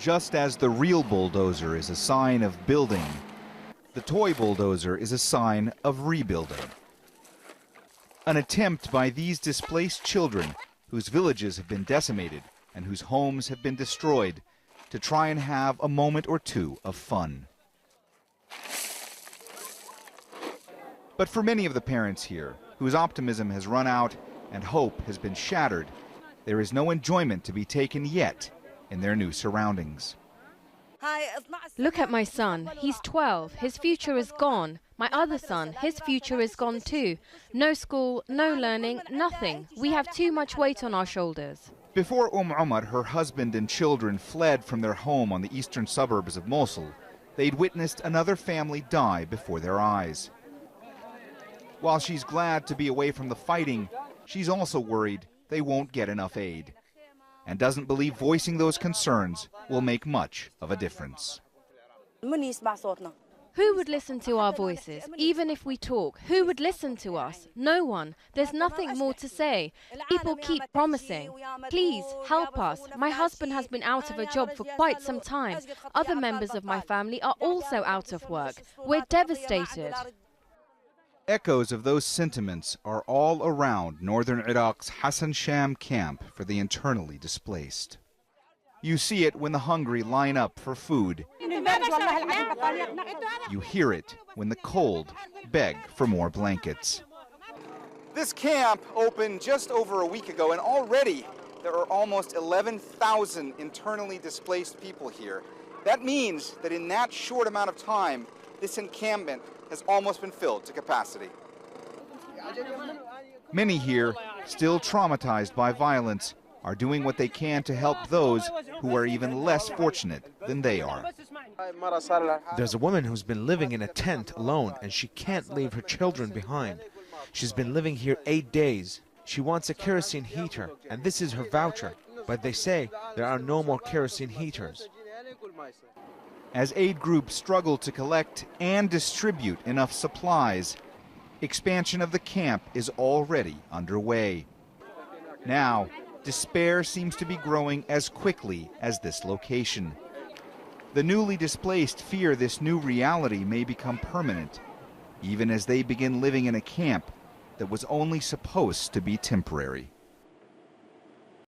Just as the real bulldozer is a sign of building, the toy bulldozer is a sign of rebuilding. An attempt by these displaced children, whose villages have been decimated and whose homes have been destroyed, to try and have a moment or two of fun. But for many of the parents here, whose optimism has run out and hope has been shattered, there is no enjoyment to be taken yet in their new surroundings. Look at my son. He's 12. His future is gone. My other son, his future is gone too. No school, no learning, nothing. We have too much weight on our shoulders. Before Umar, her husband and children fled from their home on the eastern suburbs of Mosul, they'd witnessed another family die before their eyes. While she's glad to be away from the fighting, she's also worried they won't get enough aid, and doesn't believe voicing those concerns will make much of a difference. Who would listen to our voices, even if we talk? Who would listen to us? No one. There's nothing more to say. People keep promising. Please, help us. My husband has been out of a job for quite some time. Other members of my family are also out of work. We're devastated. Echoes of those sentiments are all around northern Iraq's Hassan Sham camp for the internally displaced. You see it when the hungry line up for food. You hear it when the cold beg for more blankets. This camp opened just over a week ago, and already there are almost 11,000 internally displaced people here. That means that in that short amount of time, this encampment has almost been filled to capacity. Many here, still traumatized by violence, are doing what they can to help those who are even less fortunate than they are. There's a woman who's been living in a tent alone, and she can't leave her children behind. She's been living here 8 days. She wants a kerosene heater, and this is her voucher. But they say there are no more kerosene heaters. As aid groups struggle to collect and distribute enough supplies, expansion of the camp is already underway. Now, despair seems to be growing as quickly as this location. The newly displaced fear this new reality may become permanent, even as they begin living in a camp that was only supposed to be temporary.